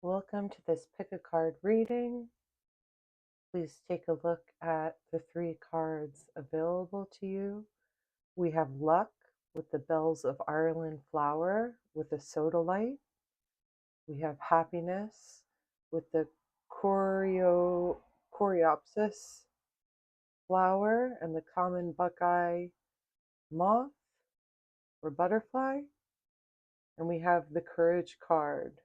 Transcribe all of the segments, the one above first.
Welcome to this pick a card reading. Please take a look at the three cards available to you. We have luck with the Bells of Ireland flower with the Sodalite. We have happiness with the Coreopsis flower and the common buckeye moth or butterfly. And we have the courage card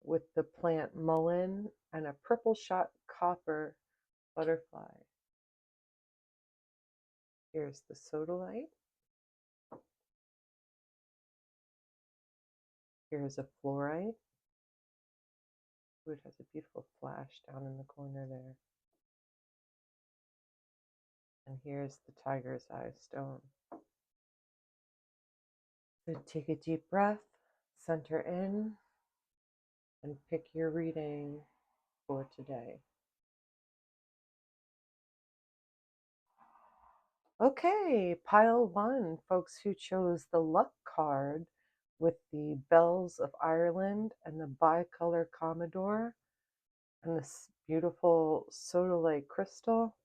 with the plant mullein and a purple shot copper butterfly. Here's the sodalite. Here's a fluorite. Ooh, it has a beautiful flash down in the corner there. And here's the tiger's eye stone. So take a deep breath, center in, and pick your reading for today. Okay, pile one, folks who chose the luck card with the Bells of Ireland and the bicolor Commodore and this beautiful sodalite crystal.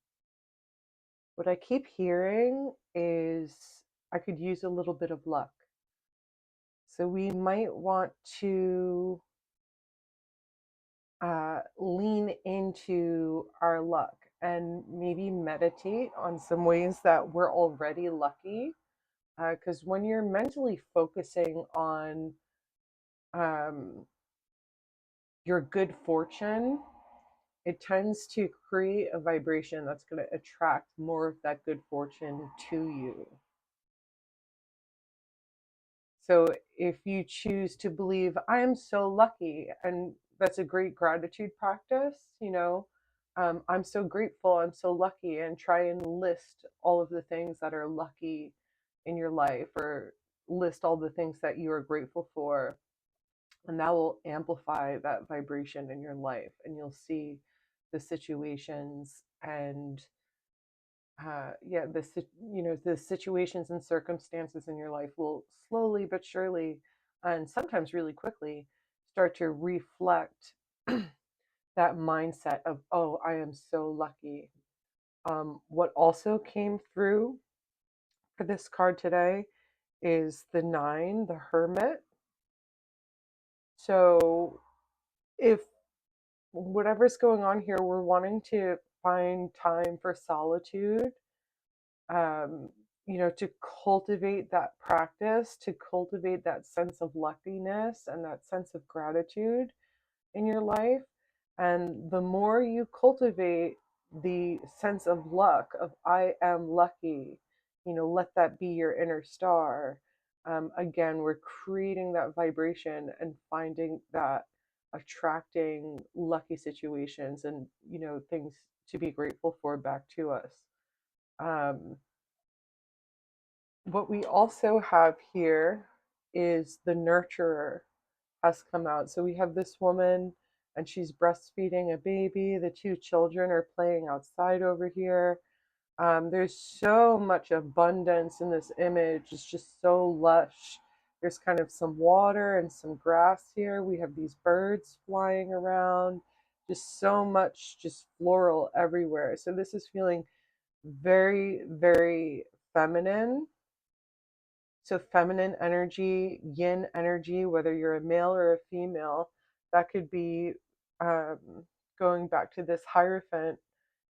What I keep hearing is I could use a little bit of luck. So we might want to lean into our luck and maybe meditate on some ways that we're already lucky. Because when you're mentally focusing on your good fortune, it tends to create a vibration that's going to attract more of that good fortune to you. So if you choose to believe, I am so lucky, and that's a great gratitude practice, I'm so grateful, I'm so lucky, and try and list all of the things that are lucky in your life, or list all the things that you are grateful for. And that will amplify that vibration in your life, and you'll see the situations and the situations and circumstances in your life will slowly but surely, and sometimes really quickly, start to reflect that mindset of, oh, I am so lucky. What also came through for this card today is the 9, the Hermit. So if whatever's going on here, we're wanting to find time for solitude, um, to cultivate that practice, to cultivate that sense of luckiness and that sense of gratitude in your life. And the more you cultivate the sense of luck, of I am lucky, let that be your inner star. Again, we're creating that vibration and finding that attracting lucky situations and, things to be grateful for back to us. Um, what we also have here is the nurturer has come out. So we have this woman and she's breastfeeding a baby. The two children are playing outside over here. There's so much abundance in this image. It's just so lush. There's kind of some water and some grass here. We have these birds flying around. Just so much, just floral everywhere. So this is feeling very, very feminine. So feminine energy, yin energy, whether you're a male or a female, that could be um, going back to this Hierophant,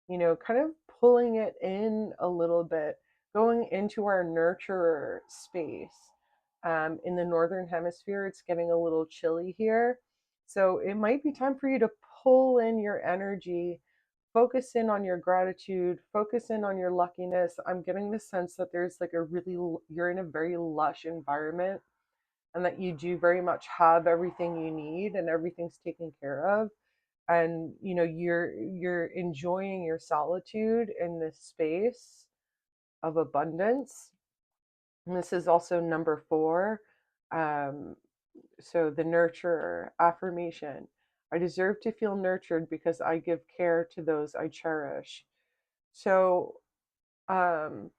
kind of pulling it in a little bit, going into our nurturer space. In the Northern Hemisphere, it's getting a little chilly here. So it might be time for you to pull in your energy, focus in on your gratitude, focus in on your luckiness. I'm getting the sense that there's like you're in a very lush environment, and that you do very much have everything you need and everything's taken care of. And you're enjoying your solitude in this space of abundance. And this is also number 4. Um, so the nurturer affirmation. I deserve to feel nurtured because I give care to those I cherish. So the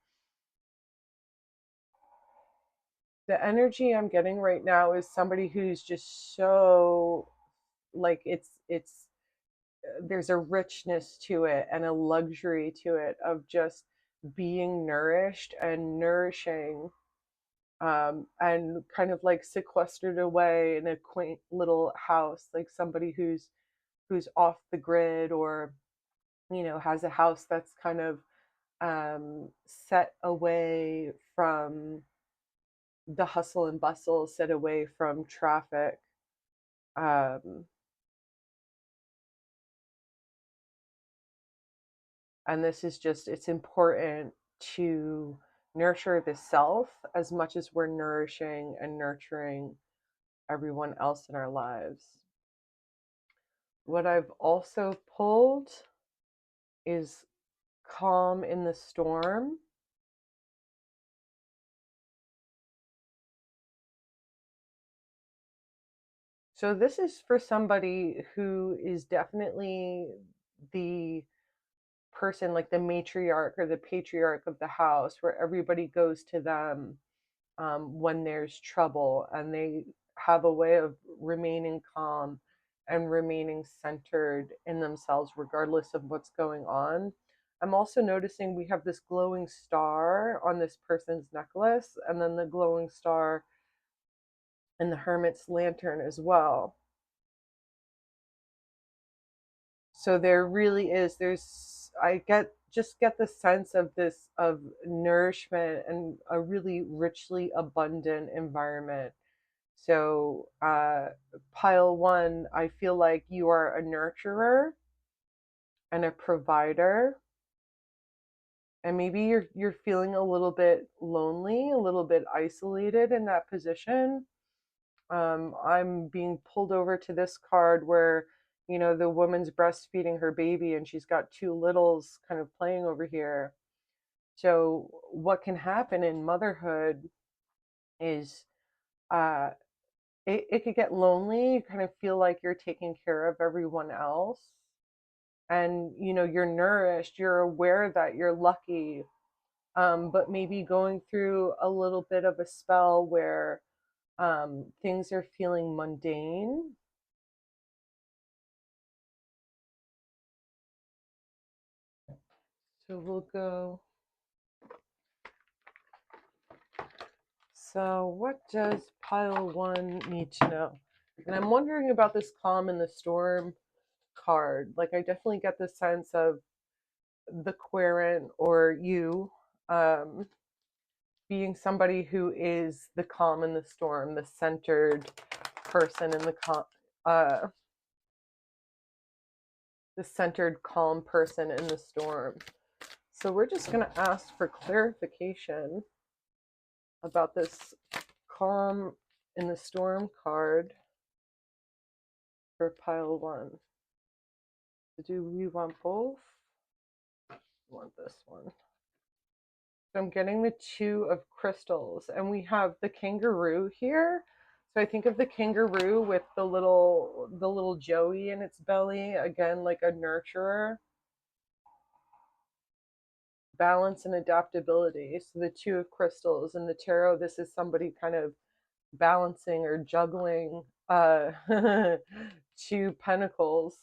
energy I'm getting right now is somebody who's just so like it's there's a richness to it and a luxury to it of just being nourished and nourishing, and kind of like sequestered away in a quaint little house, like somebody who's off the grid, or has a house that's kind of set away from the hustle and bustle, set away from traffic. um, and this is just, it's important to nurture the self as much as we're nourishing and nurturing everyone else in our lives. What I've also pulled is calm in the storm. So this is for somebody who is definitely the person, like the matriarch or the patriarch of the house, where everybody goes to them when there's trouble, and they have a way of remaining calm and remaining centered in themselves regardless of what's going on. I'm also noticing we have this glowing star on this person's necklace, and then the glowing star in the hermit's lantern as well. So there really is, I get the sense of this, of nourishment and a really richly abundant environment. So pile one, I feel like you are a nurturer and a provider, and maybe you're feeling a little bit lonely, a little bit isolated in that position. I'm being pulled over to this card where, the woman's breastfeeding her baby and she's got two littles kind of playing over here. So, what can happen in motherhood is uh, it could get lonely. You kind of feel like you're taking care of everyone else. And, you're nourished, you're aware that you're lucky, but maybe going through a little bit of a spell where things are feeling mundane. So we'll go. So, what does pile one need to know? And I'm wondering about this calm in the storm card. Like, I definitely get the sense of the querent, or you, um, being somebody who is the calm in the storm, the centered person in uh, the centered, calm person in the storm. So we're just going to ask for clarification about this calm in the storm card for pile one. Do we want both? We want this one. So I'm getting the two of crystals, and we have the kangaroo here. So I think of the kangaroo with the little joey in its belly, again like a nurturer. Balance and adaptability. So the two of crystals in the tarot, this is somebody kind of balancing or juggling two pentacles.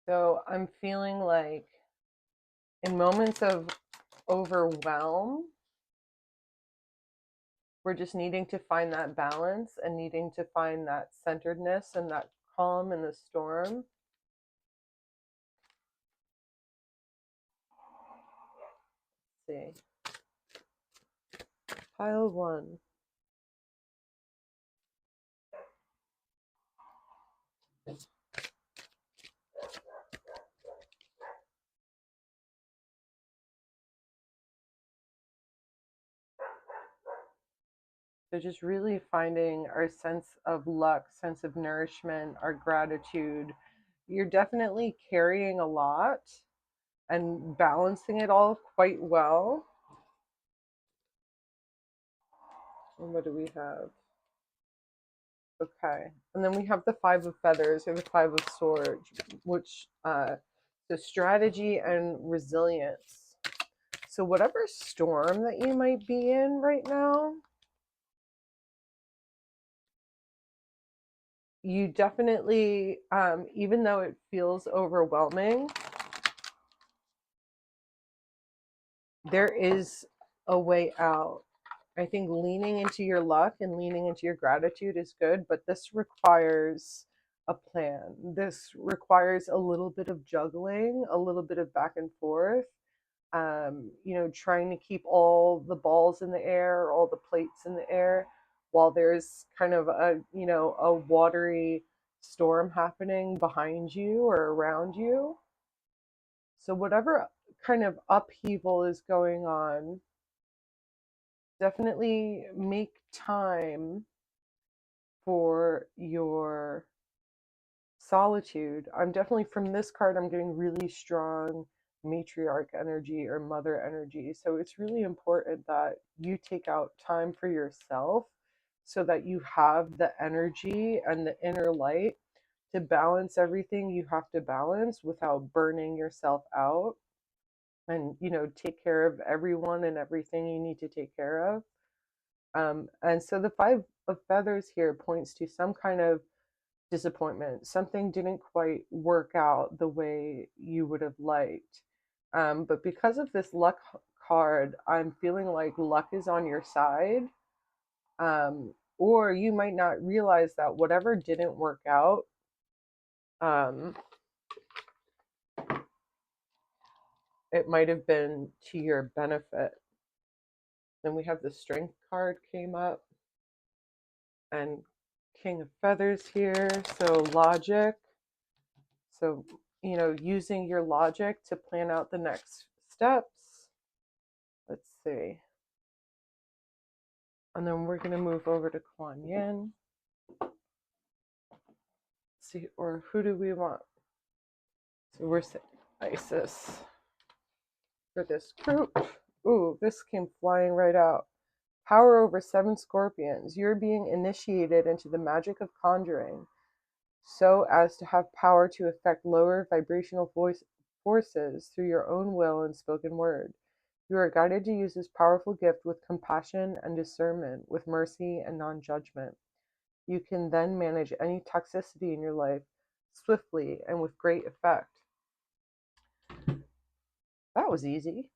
So I'm feeling like in moments of overwhelm, we're just needing to find that balance and needing to find that centeredness and that calm in the storm. Let's see. Pile one. So just really finding our sense of luck, sense of nourishment, our gratitude. You're definitely carrying a lot and balancing it all quite well. And what do we have? Okay. And then we have the five of feathers, or the five of swords, which so strategy and resilience. So whatever storm that you might be in right now, you definitely, even though it feels overwhelming, there is a way out. I think leaning into your luck and leaning into your gratitude is good, but this requires a plan. This requires a little bit of juggling, a little bit of back and forth. Trying to keep all the balls in the air, all the plates in the air, while there's kind of a watery storm happening behind you or around you. So whatever kind of upheaval is going on, definitely make time for your solitude. I'm definitely, from this card, I'm getting really strong matriarch energy or mother energy. So it's really important that you take out time for yourself so that you have the energy and the inner light to balance everything you have to balance without burning yourself out, and take care of everyone and everything you need to take care of. And so the five of feathers here points to some kind of disappointment. Something didn't quite work out the way you would have liked. But because of this luck card, I'm feeling like luck is on your side. Or you might not realize that whatever didn't work out, um, it might have been to your benefit. Then we have the strength card came up, and king of feathers here. So logic. So, using your logic to plan out the next steps. Let's see. And then we're going to move over to Kuan Yin. Let's see, or who do we want? So we're saying Isis for this group. Ooh, this came flying right out. Power over 7 scorpions. You're being initiated into the magic of conjuring so as to have power to affect lower vibrational forces through your own will and spoken word. You are guided to use this powerful gift with compassion and discernment, with mercy and non-judgment. You can then manage any toxicity in your life swiftly and with great effect. That was easy.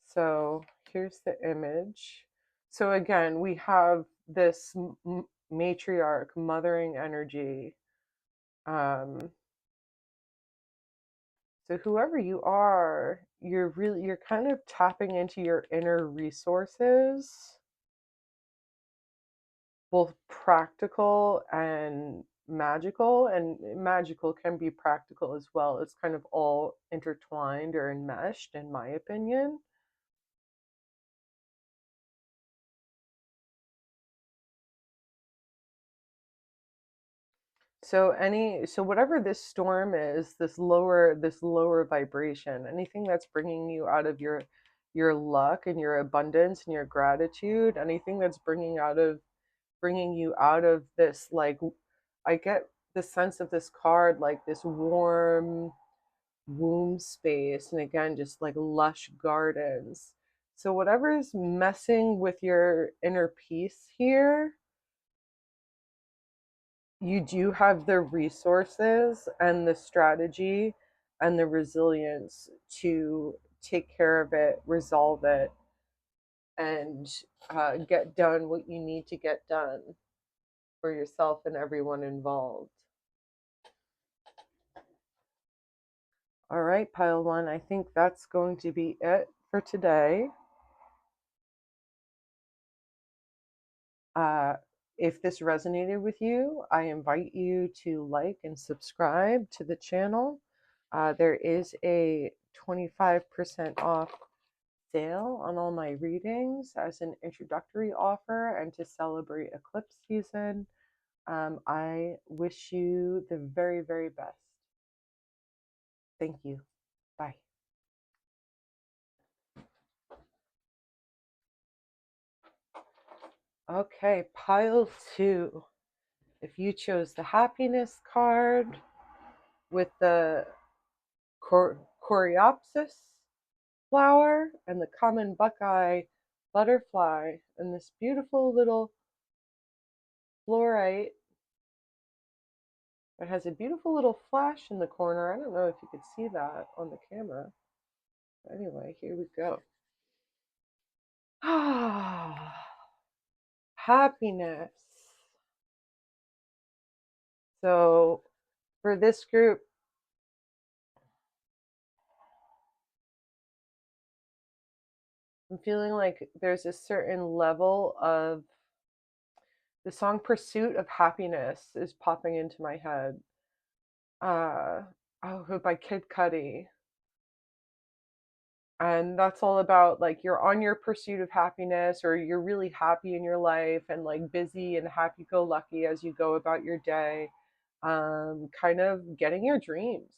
So here's the image. So again, we have this matriarch, mothering energy. So whoever you are, you're kind of tapping into your inner resources, both practical and magical, and magical can be practical as well. It's kind of all intertwined or enmeshed, in my opinion. So whatever this storm is, this lower vibration, anything that's bringing you out of your luck and your abundance and your gratitude, anything that's bringing you out of this, like, I get the sense of this card like this warm womb space, and again just like lush gardens. So whatever's messing with your inner peace here, you do have the resources and the strategy and the resilience to take care of it, resolve it, and get done what you need to get done for yourself and everyone involved. All right, pile one, I think that's going to be it for today. Uh, if this resonated with you, I invite you to like and subscribe to the channel. There is a 25% off sale on all my readings as an introductory offer and to celebrate eclipse season. I wish you the very, very best. Thank you. Bye. Okay, pile two. If you chose the happiness card with the coreopsis flower and the common buckeye butterfly and this beautiful little Flourite It has a beautiful little flash in the corner. I don't know if you could see that on the camera. Anyway, here we go. Ah, happiness. So for this group, I'm feeling like there's a certain level of the song Pursuit of Happiness is popping into my head. Uh, by Kid Cudi. And that's all about like you're on your pursuit of happiness, or you're really happy in your life and like busy and happy go lucky as you go about your day, kind of getting your dreams,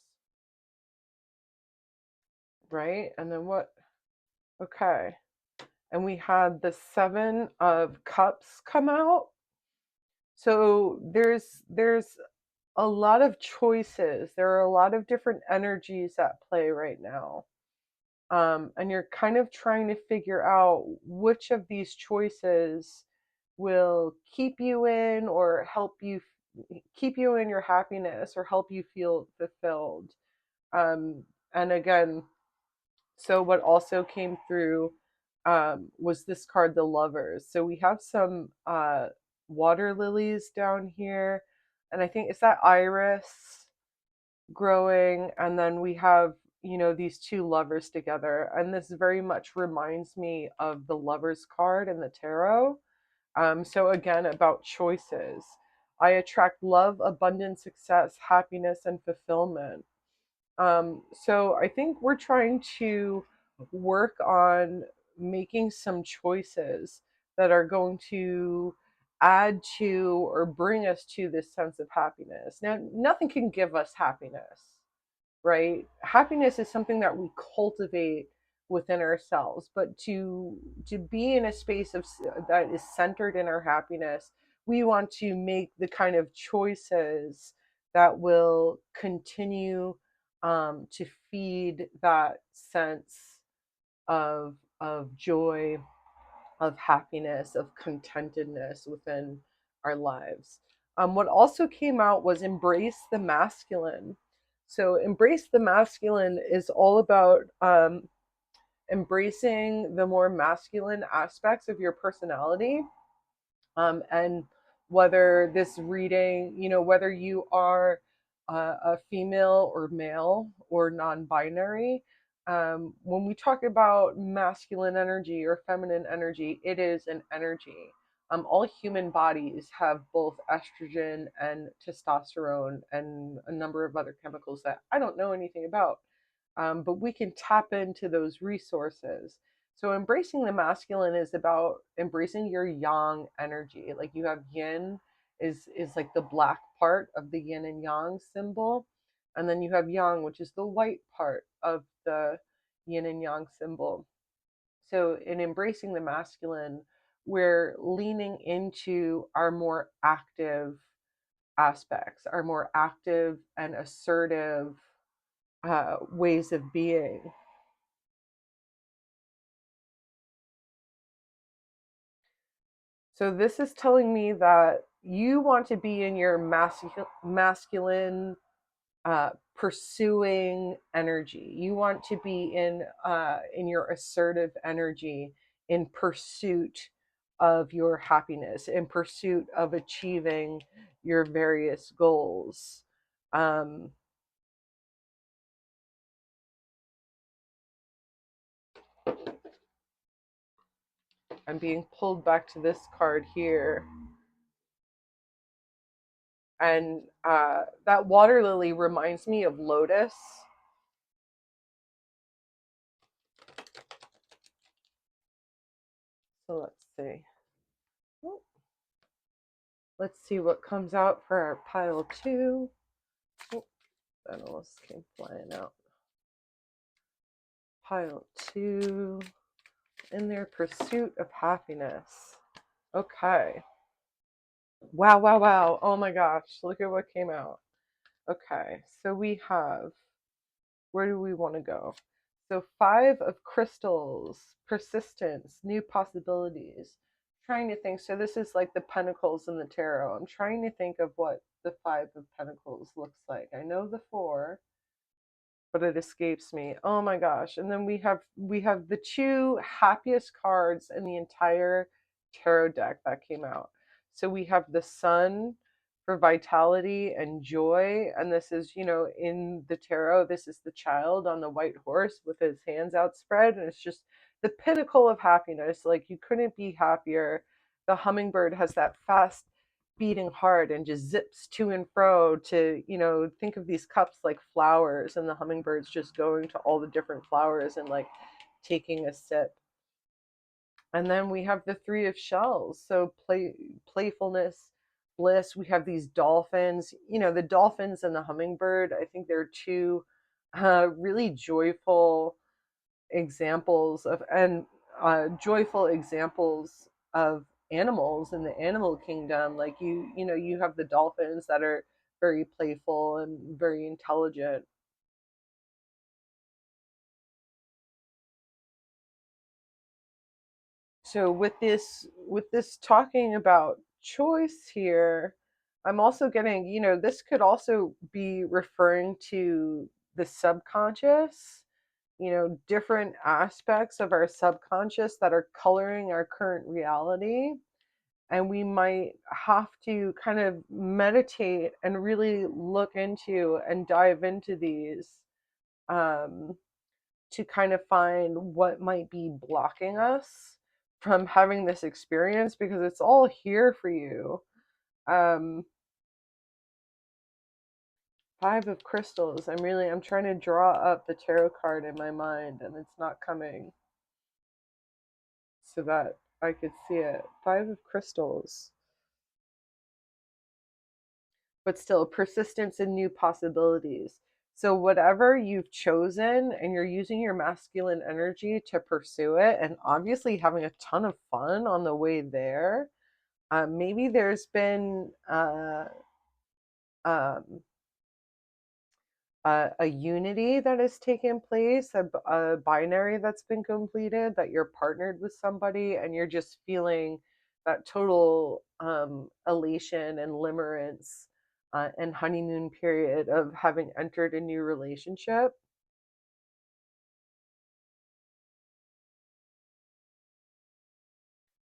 right? And then what? Okay. And we had the Seven of Cups come out. So there's a lot of choices. There are a lot of different energies at play right now. And you're kind of trying to figure out which of these choices will keep you in or help you keep you in your happiness or help you feel fulfilled. And again, so what also came through was this card, the Lovers. So we have some water lilies down here, and I think, is that iris growing? And then we have, these two lovers together, and this very much reminds me of the Lovers card in the tarot. So again, about choices. I attract love, abundance, success, happiness, and fulfillment. So I think we're trying to work on making some choices that are going to add to or bring us to this sense of happiness. Now, nothing can give us happiness, right? Happiness is something that we cultivate within ourselves, but to be in a space of that is centered in our happiness, we want to make the kind of choices that will continue to feed that sense of joy, of happiness, of contentedness within our lives. What also came out was Embrace the Masculine. So, Embrace the Masculine is all about embracing the more masculine aspects of your personality. And whether this reading, whether you are a female or male or non binary, when we talk about masculine energy or feminine energy, it is an energy. All human bodies have both estrogen and testosterone and a number of other chemicals that I don't know anything about, but we can tap into those resources. So embracing the masculine is about embracing your yang energy. Like you have yin is like the black part of the yin and yang symbol, and then you have yang, which is the white part of the yin and yang symbol. So in embracing the masculine, we're leaning into our more active aspects, our more active and assertive ways of being. So this is telling me that you want to be in your masculine pursuing energy. You want to be in your assertive energy, in pursuit of your happiness, in pursuit of achieving your various goals. Um, I'm being pulled back to this card here. And that water lily reminds me of lotus. So let's see. Let's see what comes out for our pile two. Oh, that almost came flying out. Pile two, in their pursuit of happiness. Okay. Wow, wow, wow. Oh my gosh, look at what came out. Okay, so we have, where do we want to go? So, Five of Crystals, persistence, new possibilities. Trying to think. So, this is like the pentacles in the tarot. I'm trying to think of what the Five of Pentacles looks like. I know the Four, but it escapes me. Oh my gosh. And then we have the two happiest cards in the entire tarot deck that came out. So we have the Sun for vitality and joy, and this is, in the tarot, this is the child on the white horse with his hands outspread, and it's just the pinnacle of happiness. Like, you couldn't be happier. The hummingbird has that fast beating hard and just zips to and fro to, think of these cups like flowers, and the hummingbirds just going to all the different flowers and like taking a sip. And then we have the Three of Shells. So playfulness, bliss. We have these dolphins, the dolphins and the hummingbird. I think they're two really joyful examples joyful examples of animals in the animal kingdom. Like, you have the dolphins that are very playful and very intelligent. So with this talking about choice here, I'm also getting, this could also be referring to the subconscious, different aspects of our subconscious that are coloring our current reality. And we might have to kind of meditate and really look into and dive into these, um, to kind of find what might be blocking us from having this experience, because it's all here for you. Um, Five of Crystals. I'm trying to draw up the tarot card in my mind, and it's not coming so that I could see it. Five of Crystals. But still, persistence and new possibilities. So, whatever you've chosen, and you're using your masculine energy to pursue it, and obviously having a ton of fun on the way there. Maybe there's been um, a unity that has taken place, a binary that's been completed, that you're partnered with somebody, and you're just feeling that total elation and limerence and honeymoon period of having entered a new relationship.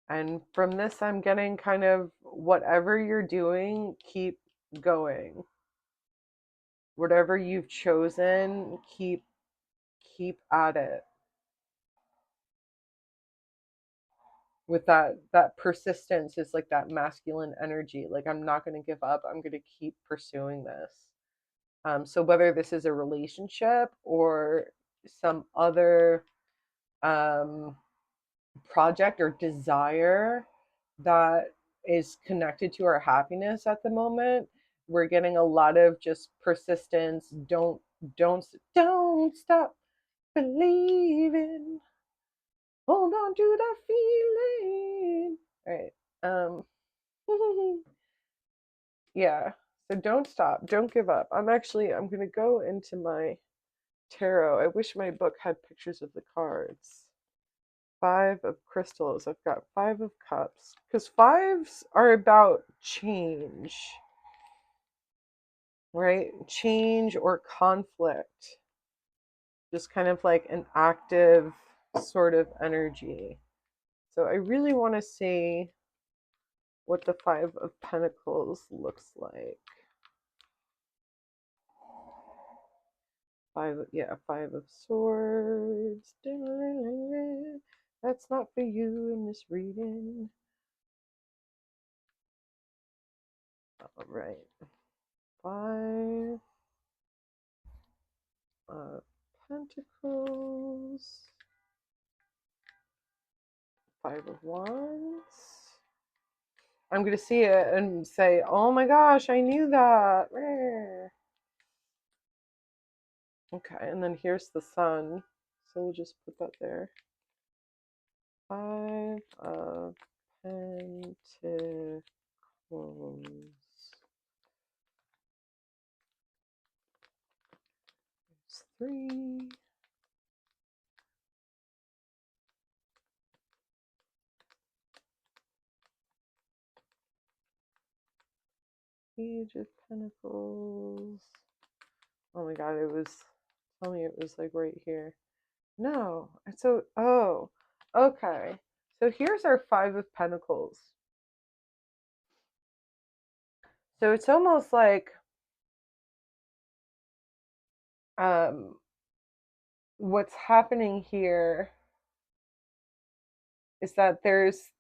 And from this, I'm getting kind of, whatever you're doing, keep going. Whatever you've chosen, keep at it. With that persistence is like that masculine energy. Like, I'm not going to give up. I'm going to keep pursuing this. So whether this is a relationship or some other um, project or desire that is connected to our happiness at the moment, we're getting a lot of just persistence. Don't stop believing. Hold on to that feeling. All right. Yeah. So don't stop. Don't give up. I'm going to go into my tarot. I wish my book had pictures of the cards. Five of Crystals. I've got Five of Cups. Because fives are about change, right? Change or conflict. Just kind of like an active sort of energy. So I really want to see what the Five of Pentacles looks like. Five of Swords. That's not for you in this reading. All right. Five of Pentacles. Five of Wands. I'm going to see it and say, oh my gosh, I knew that. Okay, and then here's the Sun. So we'll just put that there. Five of Pentacles. There's three. Page of Pentacles. Oh my god, it was, tell me it was like right here. No, it's so, oh, okay. So here's our Five of Pentacles. So it's almost like um, what's happening here is that there's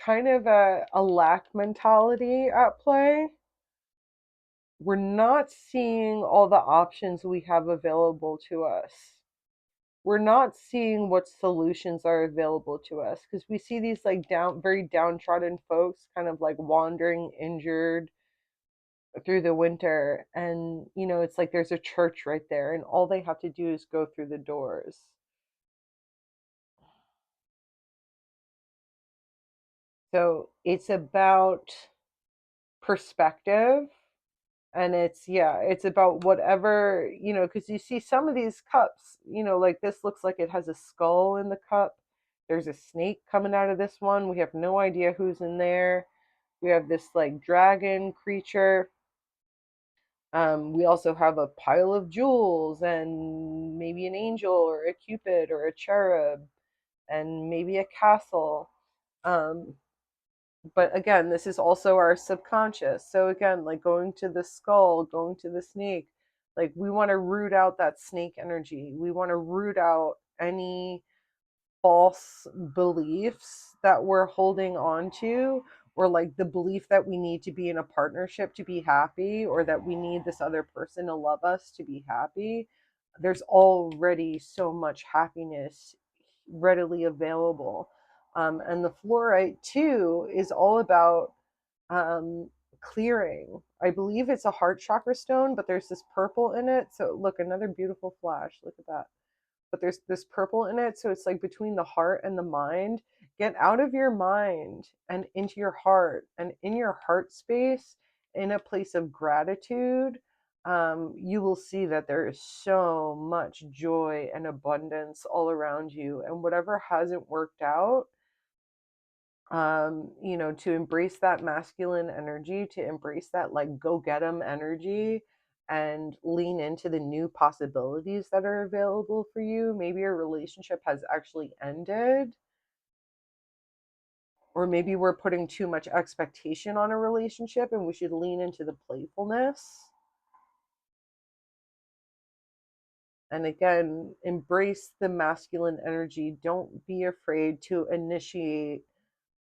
kind of a lack mentality at play. We're not seeing all the options we have available to us. We're not seeing what solutions are available to us because we see these like very downtrodden folks kind of like wandering injured through the winter, and it's like there's a church right there and all they have to do is go through the doors. So it's about perspective, and it's about whatever, because you see some of these cups, like this looks like it has a skull in the cup. There's a snake coming out of this one. We have no idea who's in there. We have this like dragon creature. We also have a pile of jewels and maybe an angel or a cupid or a cherub and maybe a castle. Um, but again, this is also our subconscious. So again, like going to the skull, going to the snake, like we want to root out that snake energy. We want to root out any false beliefs that we're holding on to, or like the belief that we need to be in a partnership to be happy, or that we need this other person to love us to be happy. There's already so much happiness readily available. And the fluorite too is all about um, clearing. I believe it's a heart chakra stone, but there's this purple in it. So look, another beautiful flash. Look at that, but there's this purple in it. So it's like between the heart and the mind. Get out of your mind and into your heart, and in your heart space, in a place of gratitude. You will see that there is so much joy and abundance all around you. And whatever hasn't worked out, to embrace that masculine energy, to embrace that like go get 'em energy, and lean into the new possibilities that are available for you. Maybe your relationship has actually ended, or maybe we're putting too much expectation on a relationship and we should lean into the playfulness. And again, embrace the masculine energy. Don't be afraid to initiate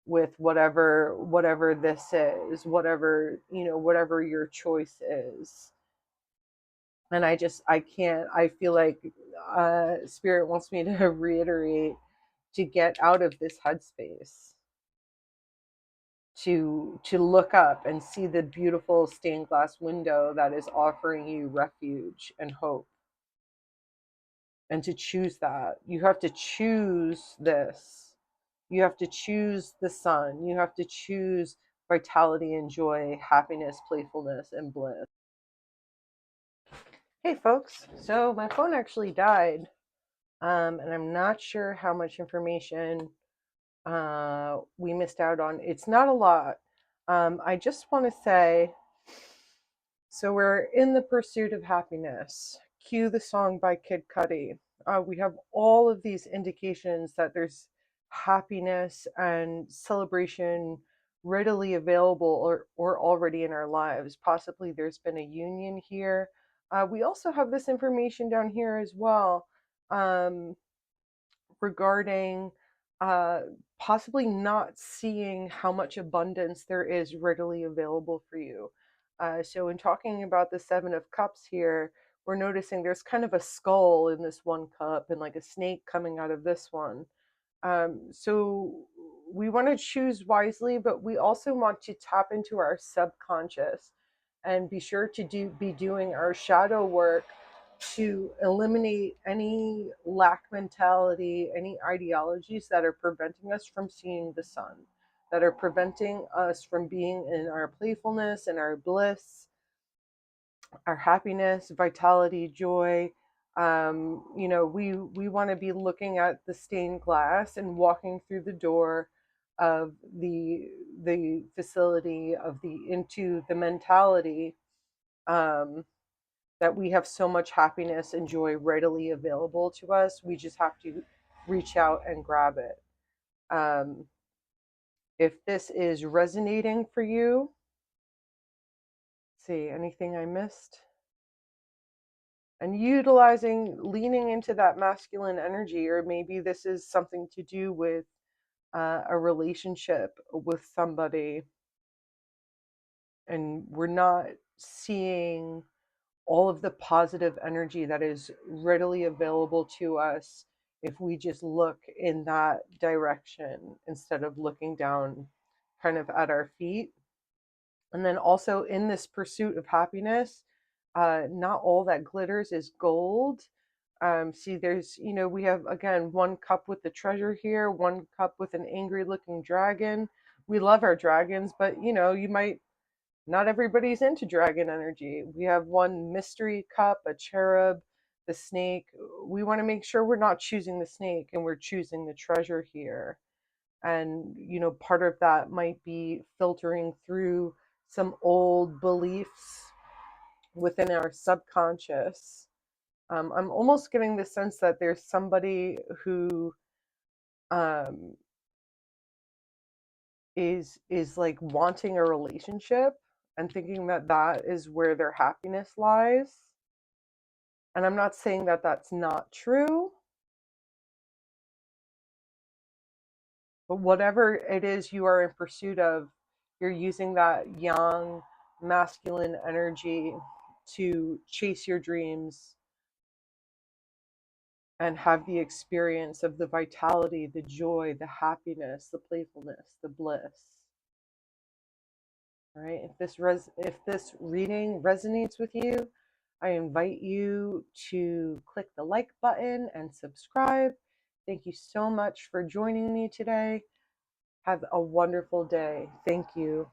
with whatever this is, whatever your choice is. And I feel like spirit wants me to reiterate to get out of this headspace, to look up and see the beautiful stained glass window that is offering you refuge and hope, and to choose that. You have to choose this. You have to choose the sun. You have to choose vitality and joy, happiness, playfulness, and bliss. Hey, folks. So my phone actually died, and I'm not sure how much information we missed out on. It's not a lot. I just want to say, so we're in the pursuit of happiness. Cue the song by Kid Cudi. We have all of these indications that there's happiness and celebration readily available, or already in our lives. Possibly there's been a union here. We also have this information down here as well, regarding uh, possibly not seeing how much abundance there is readily available for you. So, in talking about the Seven of Cups here, we're noticing there's kind of a skull in this one cup and like a snake coming out of this one. So, we want to choose wisely, but we also want to tap into our subconscious and be sure to be doing our shadow work to eliminate any lack mentality, any ideologies that are preventing us from seeing the sun, that are preventing us from being in our playfulness and our bliss, our happiness, vitality, joy. We want to be looking at the stained glass and walking through the door, of the facility, of the into the mentality, um, that we have so much happiness and joy readily available to us. We just have to reach out and grab it. Um, if this is resonating for you, see anything I missed? And utilizing, leaning into that masculine energy, or maybe this is something to do with a relationship with somebody, and we're not seeing all of the positive energy that is readily available to us if we just look in that direction instead of looking down kind of at our feet. And then also in this pursuit of happiness, not all that glitters is gold. See, there's, we have again one cup with the treasure here, one cup with an angry looking dragon. We love our dragons, but you might not everybody's into dragon energy. We have one mystery cup, a cherub, the snake. We want to make sure we're not choosing the snake and we're choosing the treasure here. And, part of that might be filtering through some old beliefs within our subconscious. I'm almost getting the sense that there's somebody who um, is like wanting a relationship and thinking that that is where their happiness lies. And I'm not saying that that's not true, but whatever it is you are in pursuit of, you're using that young masculine energy to chase your dreams and have the experience of the vitality, the joy, the happiness, the playfulness, the bliss. All right. If this reading resonates with you, I invite you to click the like button and subscribe. Thank you so much for joining me today. Have a wonderful day. Thank you.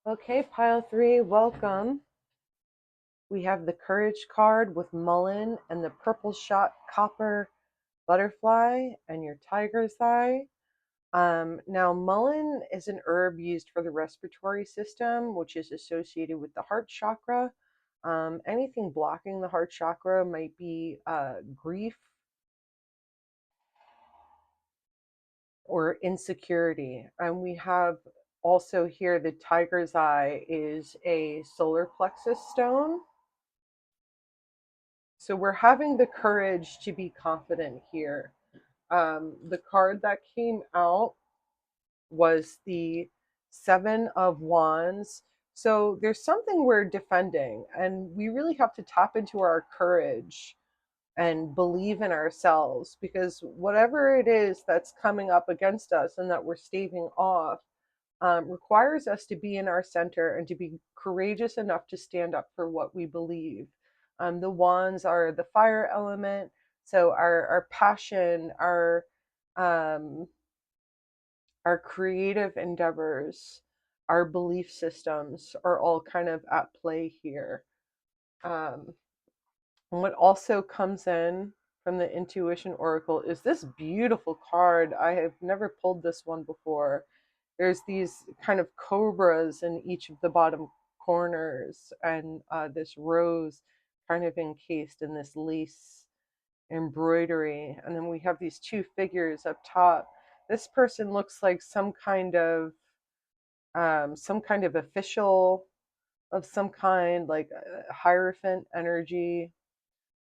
Okay, pile 3, welcome. We have the Courage card with Mullen and the purple shot copper butterfly and your tiger's eye. Now, mullein is an herb used for the respiratory system, which is associated with the heart chakra. Anything blocking the heart chakra might be grief or insecurity. And we have also here the tiger's eye is a solar plexus stone. So we're having the courage to be confident here. The card that came out was the Seven of Wands. So there's something we're defending, and we really have to tap into our courage and believe in ourselves, because whatever it is that's coming up against us and that we're staving off requires us to be in our center and to be courageous enough to stand up for what we believe. The wands are the fire element, so our passion, um, our creative endeavors, our belief systems are all kind of at play here. And what also comes in from the Intuition Oracle is this beautiful card. I have never pulled this one before. There's these kind of cobras in each of the bottom corners, and this rose kind of encased in this lace embroidery. And then we have these two figures up top. This person looks like some kind of official of some kind, like a hierophant energy,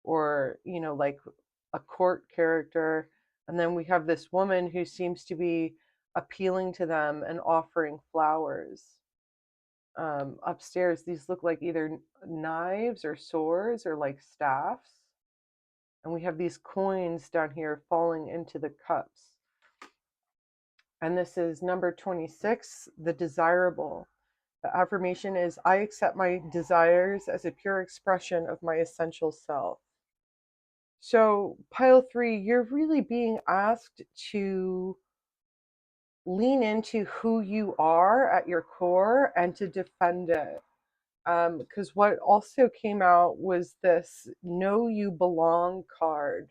or like a court character. And then we have this woman who seems to be appealing to them and offering flowers. Upstairs, these look like either knives or swords or like staffs. And we have these coins down here falling into the cups. And this is number 26, the desirable. The affirmation is, I accept my desires as a pure expression of my essential self. So, pile 3, you're really being asked to lean into who you are at your core and to defend it. Because what also came out was this Know You Belong card.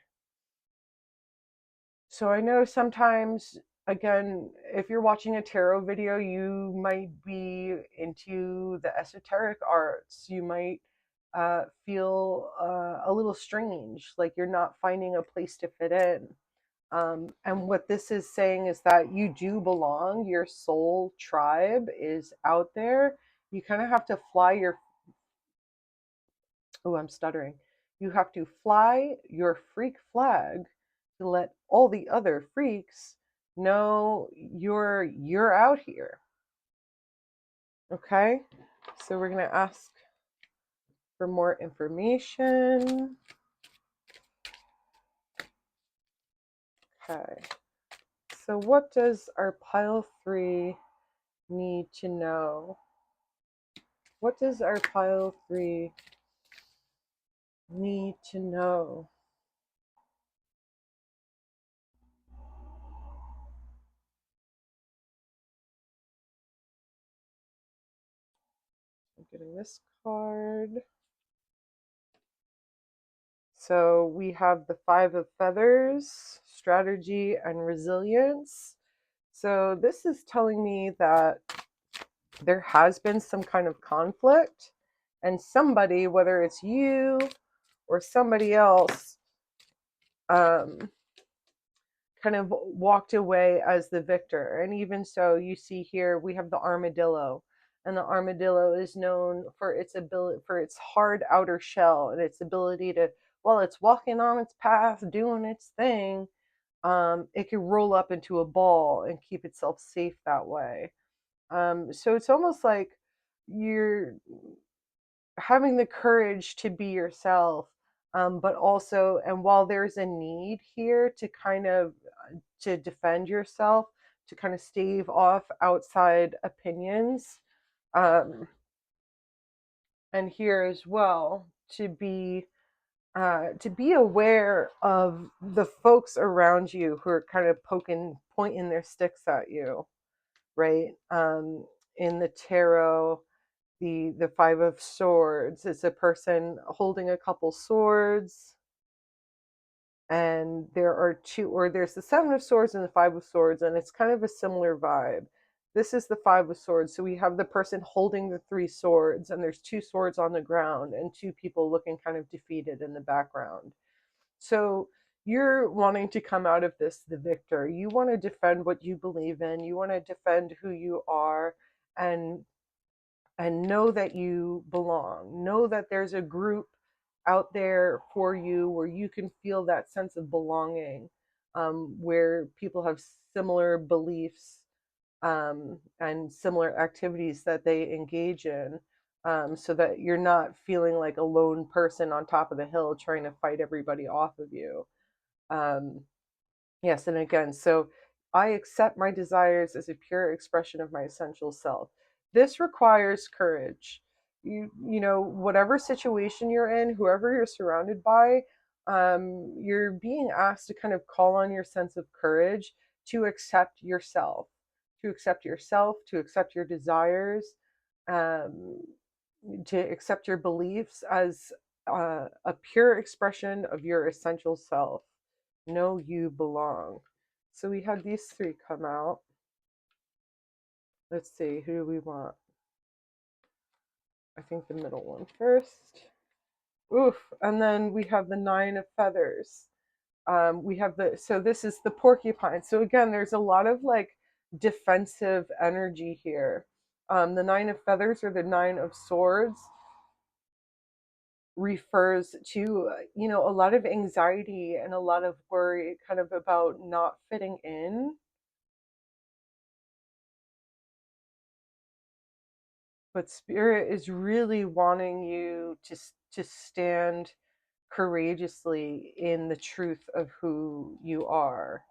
So I know sometimes, again, if you're watching a tarot video, you might be into the esoteric arts. You might feel a little strange, like you're not finding a place to fit in. And what this is saying is that you do belong. Your soul tribe is out there. You kind of have to fly your, oh, I'm stuttering. You have to fly your freak flag to let all the other freaks know you're out here. Okay? So we're going to ask for more information. Okay. So what does our pile 3 need to know? What does our pile 3 need to know? I'm getting this card. So we have the 5 of feathers, strategy and resilience. So this is telling me that there has been some kind of conflict, and somebody, whether it's you or somebody else, um, kind of walked away as the victor. And even so, you see here we have the armadillo, and the armadillo is known for its ability, for its hard outer shell and its ability to, while it's walking on its path doing its thing, it can roll up into a ball and keep itself safe that way. So it's almost like you're having the courage to be yourself, but also, and while there's a need here to kind of to defend yourself, to kind of stave off outside opinions, um, and here as well to be aware of the folks around you who are kind of pointing their sticks at you, right? In the tarot, the 5 of swords is a person holding a couple swords, and there are two, or there's the 7 of swords and the 5 of swords, and it's kind of a similar vibe. This is the 5 of swords, so we have the person holding the 3 swords, and there's 2 swords on the ground and 2 people looking kind of defeated in the background. So you're wanting to come out of this the victor. You want to defend what you believe in, you want to defend who you are, and know that you belong. Know that there's a group out there for you where you can feel that sense of belonging, where people have similar beliefs, and similar activities that they engage in, so that you're not feeling like a lone person on top of the hill trying to fight everybody off of you. Um, Yes, and again, so I accept my desires as a pure expression of my essential self. This requires courage. You know, whatever situation you're in, whoever you're surrounded by, you're being asked to kind of call on your sense of courage to accept yourself, to accept your desires, um, to accept your beliefs as a pure expression of your essential self. Know you belong. So we had these 3 come out. Let's see, who do we want? I think the middle one first. Oof. And then we have the 9 of feathers. We have so this is the porcupine. So again, there's a lot of like defensive energy here. The 9 of feathers, or the 9 of swords, refers to a lot of anxiety and a lot of worry kind of about not fitting in. But spirit is really wanting you to stand courageously in the truth of who you are,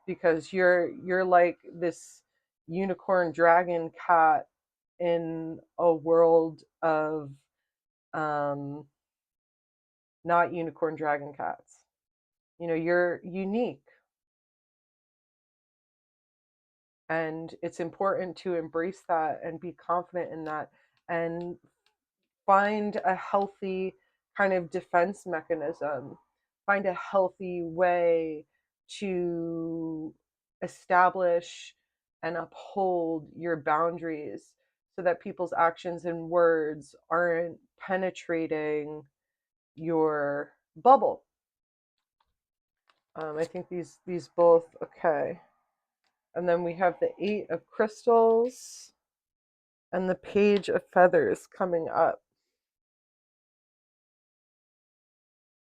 because you're like this unicorn dragon cat in a world of um, not unicorn dragon cats. You're unique, and it's important to embrace that and be confident in that, and find a healthy kind of defense mechanism, find a healthy way to establish and uphold your boundaries so that people's actions and words aren't penetrating your bubble. I think these both okay. And then we have the Eight of Crystals and the Page of Feathers coming up.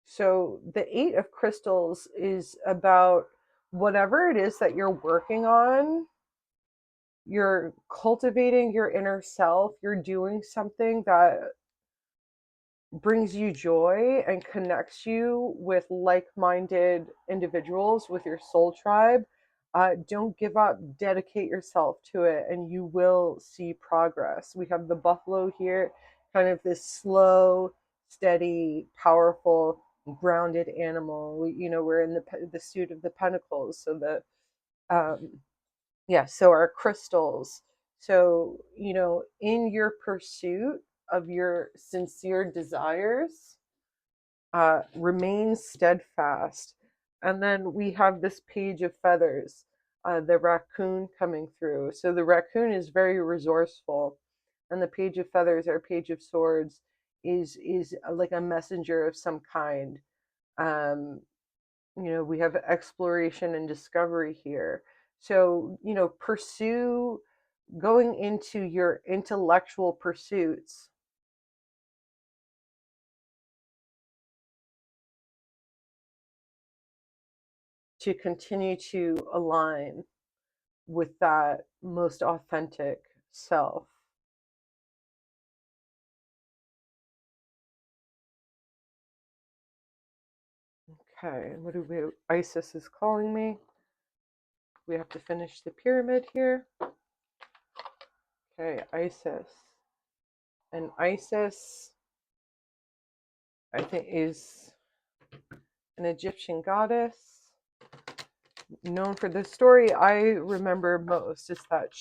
So the Eight of Crystals is about whatever it is that you're working on. You're cultivating your inner self. You're doing something that brings you joy and connects you with like-minded individuals, with your soul tribe. Don't give up. Dedicate yourself to it, and you will see progress. We have the buffalo here, kind of this slow, steady, powerful, grounded animal. We're in the suit of the pentacles, so so our crystals. So, in your pursuit of your sincere desires, remain steadfast. And then we have this Page of Feathers, the raccoon coming through. So the raccoon is very resourceful, and the Page of Feathers, or Page of Swords, is like a messenger of some kind. Um, we have exploration and discovery here. So, pursue going into your intellectual pursuits to continue to align with that most authentic self. Okay, what do we? Isis is calling me. We have to finish the pyramid here. Okay, Isis. And Isis, I think, is an Egyptian goddess known for the story I remember most is that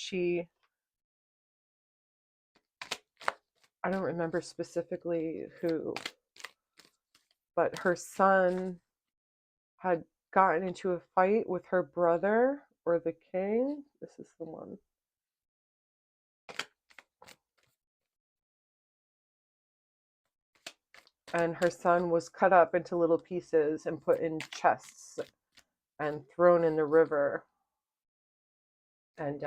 I don't remember specifically who, but her son had gotten into a fight with her brother or the king. This is the one. And her son was cut up into little pieces and put in chests and thrown in the river. And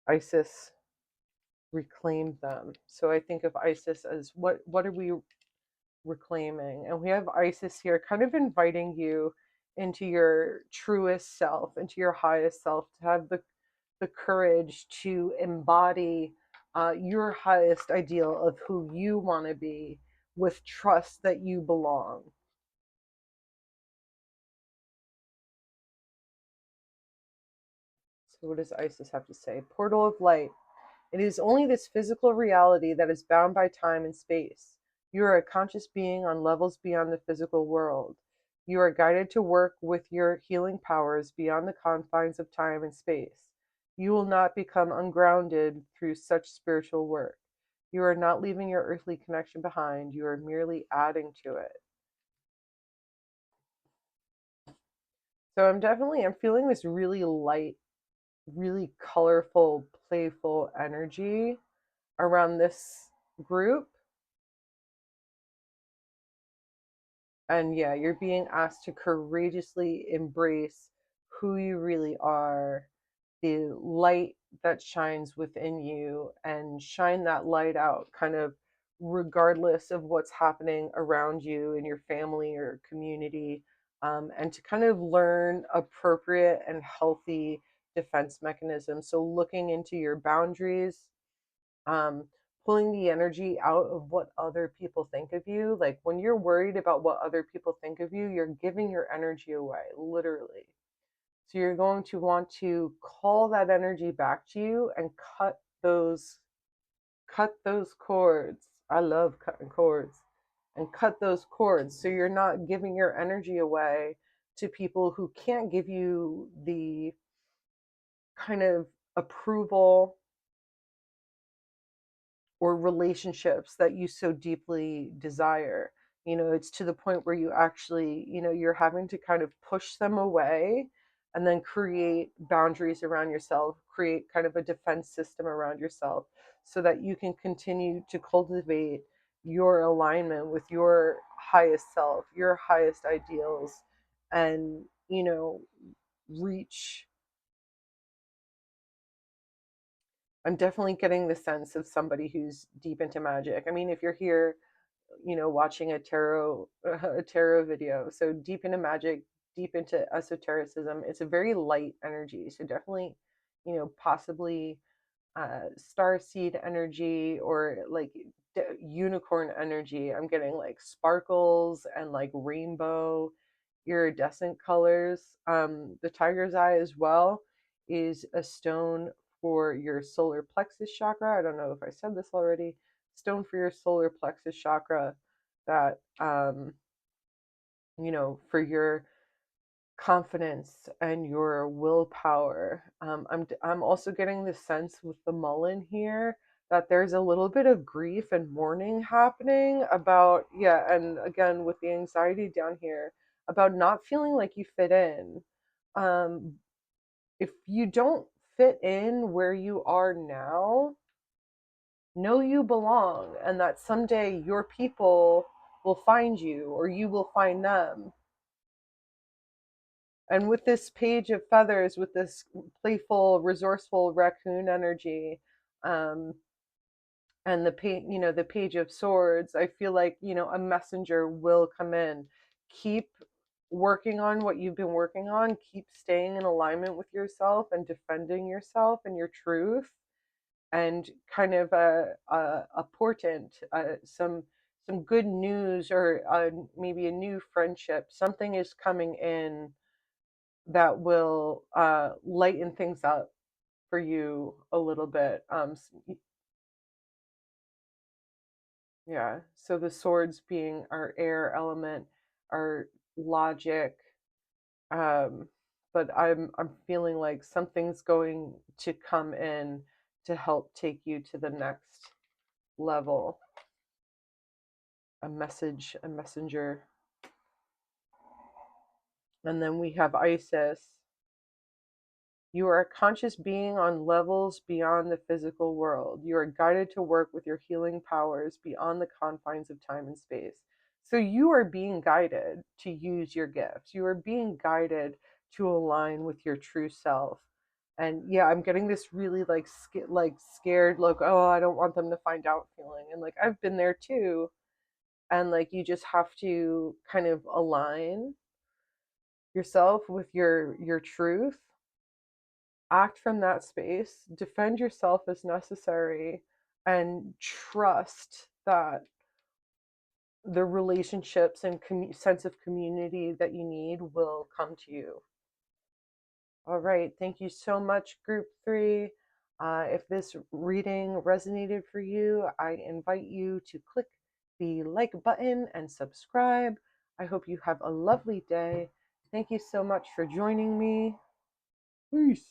Isis reclaimed them. So I think of Isis as what are we reclaiming? And we have Isis here kind of inviting you into your truest self, into your highest self, to have the courage to embody your highest ideal of who you want to be, with trust that you belong. So what does Isis have to say? Portal of light. It is only this physical reality that is bound by time and space. You are a conscious being on levels beyond the physical world. You are guided to work with your healing powers beyond the confines of time and space. You will not become ungrounded through such spiritual work. You are not leaving your earthly connection behind. You are merely adding to it. So I'm feeling this really light, really colorful, playful energy around this group. And yeah, you're being asked to courageously embrace who you really are, the light that shines within you, and shine that light out kind of regardless of what's happening around you in your family or community, and to kind of learn appropriate and healthy defense mechanisms. So looking into your boundaries, um, pulling the energy out of what other people think of you. Like when you're worried about what other people think of you, you're giving your energy away, literally. So you're going to want to call that energy back to you and cut those cords. I love cutting cords. And cut those cords so you're not giving your energy away to people who can't give you the kind of approval or relationships that you so deeply desire. It's to the point where you actually, you're having to kind of push them away and then create boundaries around yourself, create kind of a defense system around yourself so that you can continue to cultivate your alignment with your highest self, your highest ideals, and, reach. I'm definitely getting the sense of somebody who's deep into magic. I mean, if you're here, watching a tarot video, so deep into magic, deep into esotericism, it's a very light energy. So definitely, possibly star seed energy or like unicorn energy. I'm getting like sparkles and like rainbow iridescent colors. The tiger's eye as well is a stone for your solar plexus chakra. I don't know if I said this already. Stone for your solar plexus chakra that for your confidence and your willpower. I'm also getting the sense with the Mullen here that there's a little bit of grief and mourning happening about, yeah, and again with the anxiety down here about not feeling like you fit in. Um, if you don't fit in where you are now, know you belong, and that someday your people will find you or you will find them. And with this page of feathers, with this playful, resourceful raccoon energy, um, and the page of swords, I feel like, a messenger will come in. Keep working on what you've been working on. Keep staying in alignment with yourself and defending yourself and your truth. And kind of a portent, some good news, or maybe a new friendship. Something is coming in that will lighten things up for you a little bit. Yeah. So the swords being our air element, our logic, um, but I'm feeling like something's going to come in to help take you to the next level. A message, a messenger, and then we have Isis. You are a conscious being on levels beyond the physical world. You are guided to work with your healing powers beyond the confines of time and space. So you are being guided to use your gifts. You are being guided to align with your true self. And yeah, I'm getting this really like scared look. Oh, I don't want them to find out feeling. And like I've been there too. And like you just have to kind of align yourself with your truth, act from that space, defend yourself as necessary, and trust that the relationships and sense of community that you need will come to you. All right. Thank you so much, Group 3. If this reading resonated for you, I invite you to click the like button and subscribe. I hope you have a lovely day. Thank you so much for joining me. Peace.